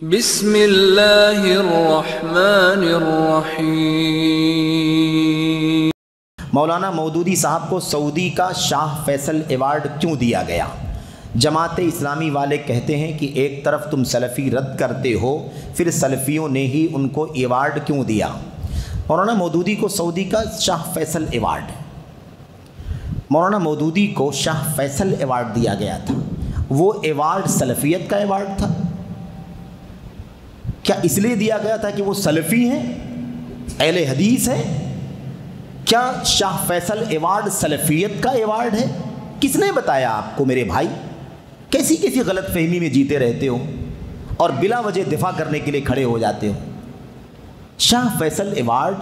بسم اللہ الرحمن الرحیم۔ مولانا مودودی صاحب کو سعودی کا شاہ فیصل ایوارڈ کیوں دیا گیا؟ جماعت اسلامی والے کہتے ہیں کہ ایک طرف تم سلفی رد کرتے ہو، پھر سلفیوں نے ہی ان کو ایوارڈ کیوں دیا؟ مولانا مودودی کو سعودی کا شاہ فیصل ایوارڈ، مولانا مودودی کو شاہ فیصل ایوارڈ دیا گیا تھا۔ وہ ایوارڈ سلفیت کا ایوارڈ تھا؟ کیا اس لیے دیا گیا تھا کہ وہ سلفی ہیں، اہل حدیث ہیں؟ کیا شاہ فیصل ایوارڈ سلفیت کا ایوارڈ ہے؟ کس نے بتایا آپ کو میرے بھائی؟ کیسی کیسی غلط فہمی میں جیتے رہتے ہو اور بلا وجہ دفاع کرنے کے لیے کھڑے ہو جاتے ہو۔ شاہ فیصل ایوارڈ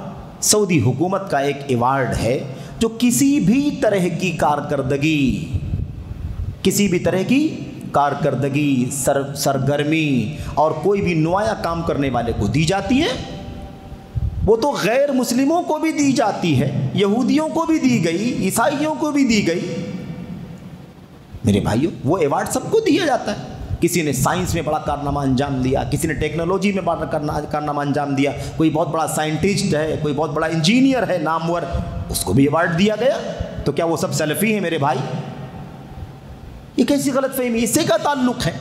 سعودی حکومت کا ایک ایوارڈ ہے جو کسی بھی طرح کی کارکردگی، سرگرمی اور کوئی بھی نمایاں کام کرنے والے کو دی جاتی ہے۔ وہ تو غیر مسلموں کو بھی دی جاتی ہے، یہودیوں کو بھی دی گئی، عیسائیوں کو بھی دی گئی۔ میرے بھائیوں، وہ ایوارڈ سب کو دیا جاتا ہے۔ کسی نے سائنس میں بڑا کارنامہ انجام دیا، کسی نے ٹیکنالوجی میں بڑا کارنامہ انجام دیا، کوئی بہت بڑا سائنٹسٹ ہے، کوئی بہت بڑا انجینئر ہے نامور، اس کو بھی ایوارڈ دیا گیا۔ تو کیا وہ سب سلفی ہیں میرے بھائی؟ یہ کیسی غلط فہمی؟ اس سے کیا تعلق ہے؟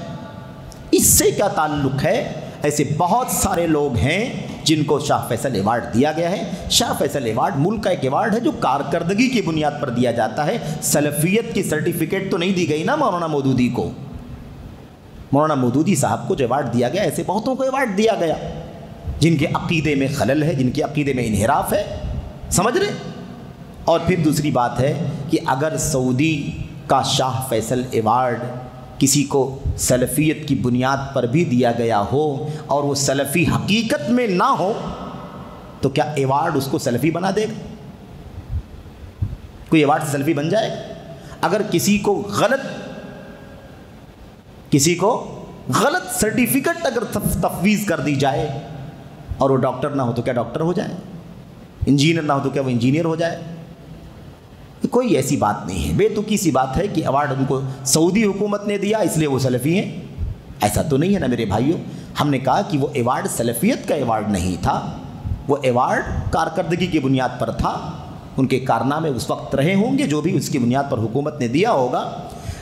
اس سے کیا تعلق ہے؟ ایسے بہت سارے لوگ ہیں جن کو شاہ فیصل ایوارڈ دیا گیا ہے۔ شاہ فیصل ایوارڈ ملک کا ایک ایوارڈ ہے جو کارکردگی کی بنیاد پر دیا جاتا ہے۔ سلفیت کی سرٹیفکیٹ تو نہیں دی گئی نا مولانا مودودی کو۔ مولانا مودودی صاحب کو جو ایوارڈ دیا گیا، ایسے بہتوں کو ایوارڈ دیا گیا جن کے عقیدے میں خلل ہے، جن کے عقیدے میں انحراف ہے، سمجھ رہے؟ اور پھر دوسری بات ہے کہ اگر سعودی کا شاہ فیصل ایوارڈ کسی کو سلفیت کی بنیاد پر بھی دیا گیا ہو اور وہ سلفی حقیقت میں نہ ہو، تو کیا ایوارڈ اس کو سلفی بنا دے گا؟ کوئی ایوارڈ سے سلفی بن جائے گا؟ اگر کسی کو غلط سرٹیفکیٹ اگر تفویض کر دی جائے اور وہ ڈاکٹر نہ ہو تو کیا ڈاکٹر ہو جائے؟ انجینئر نہ ہو تو کیا وہ انجینئر ہو جائے؟ کوئی ایسی بات نہیں ہے۔ بے تکی سی بات ہے کہ ایوارڈ ان کو سعودی حکومت نے دیا اس لیے وہ سلفی ہیں، ایسا تو نہیں ہے نا میرے بھائیوں۔ ہم نے کہا کہ وہ ایوارڈ سلفیت کا ایوارڈ نہیں تھا، وہ ایوارڈ کارکردگی کی بنیاد پر تھا۔ ان کے کارنامے اس وقت رہے ہوں گے جو بھی اس کی بنیاد پر حکومت نے دیا ہوگا۔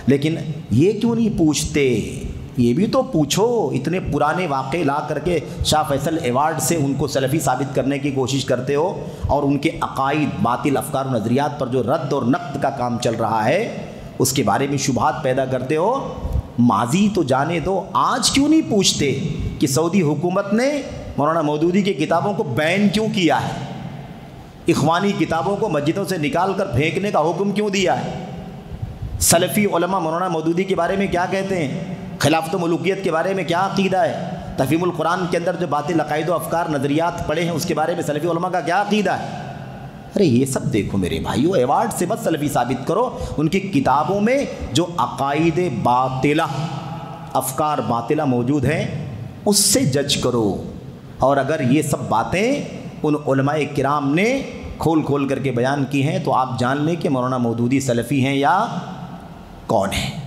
لیکن یہ کیوں نہیں پوچھتے؟ یہ بھی تو پوچھو۔ اتنے پرانے واقعے لا کر کے شاہ فیصل ایوارڈ سے ان کو سلفی ثابت کرنے کی کوشش کرتے ہو، اور ان کے عقائد، باطل افکار و نظریات پر جو رد اور نقد کا کام چل رہا ہے اس کے بارے میں شبہات پیدا کرتے ہو۔ ماضی تو جانے دو، آج کیوں نہیں پوچھتے کہ سعودی حکومت نے مولانا مودودی کی کتابوں کو بین کیوں کیا ہے؟ اخوانی کتابوں کو مسجدوں سے نکال کر پھینکنے کا حکم کیوں دیا ہے؟ سلفی علماء مولانا مودودی کے بارے میں کیا کہتے ہیں؟ خلافت و ملوکیت کے بارے میں کیا عقیدہ ہے؟ تفہیم القرآن کے اندر جو باطل عقائد و افکار نظریات پڑے ہیں اس کے بارے میں سلفی علماء کا کیا عقیدہ ہے؟ ارے یہ سب دیکھو میرے بھائیو، ایوارڈ سے بس سلفی ثابت کرو۔ ان کی کتابوں میں جو عقائد باطلہ، افکار باطلہ موجود ہیں اس سے جج کرو۔ اور اگر یہ سب باتیں ان علماء کرام نے کھول کر کے بیان کی ہیں تو آپ جان لیں کہ مولانا مودودی سلفی ہیں یا کون ہیں۔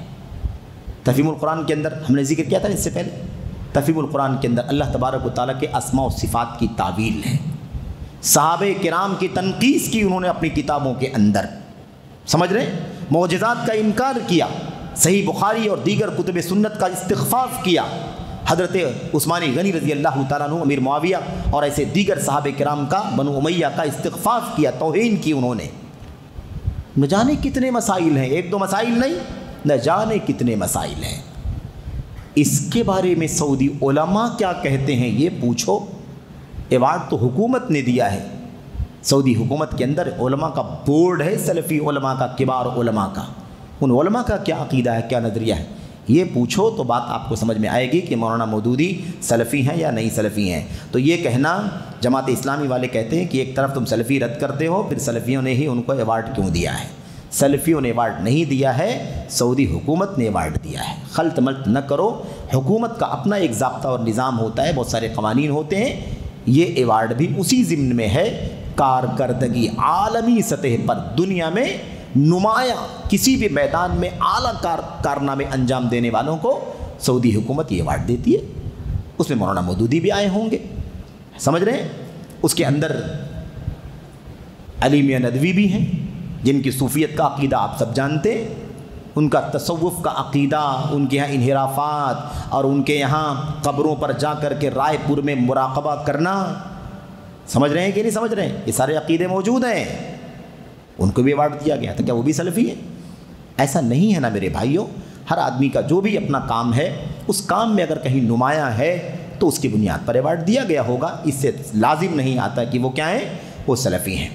تفہیم القرآن کے اندر ہم نے ذکر کیا تھا اس سے پہلے، تفہیم القرآن کے اندر اللہ تبارک و تعالیٰ کے اسماء و صفات کی تعویل ہے۔ صحابہ کرام کی تنقیص کی انہوں نے اپنی کتابوں کے اندر، سمجھ رہے ہیں؟ معجزات کا انکار کیا، صحیح بخاری اور دیگر کتب سنت کا استخفاف کیا، حضرت عثمانی غنی رضی اللہ تعالیٰ عنہ، امیر معاویہ اور ایسے دیگر صحابہ کرام کا، بنو امیہ کا استخفاف کیا، توہین کی انہوں نے۔ نہ جانے کتنے مسائل ہیں، ایک دو مسائل نہیں، نہ جانے کتنے مسائل ہیں۔ اس کے بارے میں سعودی علماء کیا کہتے ہیں یہ پوچھو۔ ایوارڈ تو حکومت نے دیا ہے، سعودی حکومت کے اندر علماء کا بورڈ ہے، سلفی علماء کا، کبار علماء کا۔ ان علماء کا کیا عقیدہ ہے، کیا نظریہ ہے، یہ پوچھو تو بات آپ کو سمجھ میں آئے گی کہ مولانا مودودی سلفی ہیں یا نہیں سلفی ہیں۔ تو یہ کہنا، جماعت اسلامی والے کہتے ہیں کہ ایک طرف تم سلفی رد کرتے ہو، پھر سلفیوں نے ہی ان کو ایوارڈ کیوں دیا ہے؟ سلفیوں نے ایوارڈ نہیں دیا ہے، سعودی حکومت نے ایوارڈ دیا ہے۔ خلط ملط نہ کرو، حکومت کا اپنا ایک ضابطہ اور نظام ہوتا ہے، بہت سارے قوانین ہوتے ہیں۔ یہ ایوارڈ بھی اسی ضمن میں ہے، کارکردگی عالمی سطح پر دنیا میں نمایاں کسی بھی میدان میں اعلیٰ کارنامے انجام دینے والوں کو سعودی حکومت یہ ایوارڈ دیتی ہے۔ اس میں مولانا مودودی بھی آئے ہوں گے، سمجھ رہے ہیں؟ اس کے اندر علی میاں ندوی بھی ہیں جن کی صوفیت کا عقیدہ آپ سب جانتے، ان کا تصوف کا عقیدہ، ان کے یہاں انحرافات، اور ان کے یہاں قبروں پر جا کر کے رائے پور میں مراقبہ کرنا، سمجھ رہے ہیں کہ نہیں سمجھ رہے ہیں؟ یہ سارے عقیدے موجود ہیں، ان کو بھی ایوارڈ دیا گیا تھا، کیا وہ بھی سلفی ہیں؟ ایسا نہیں ہے نا میرے بھائیوں، ہر آدمی کا جو بھی اپنا کام ہے اس کام میں اگر کہیں نمایاں ہے تو اس کی بنیاد پر ایوارڈ دیا گیا ہوگا، اس سے لازم نہیں آتا کہ وہ کیا ہیں، وہ سلفی ہیں۔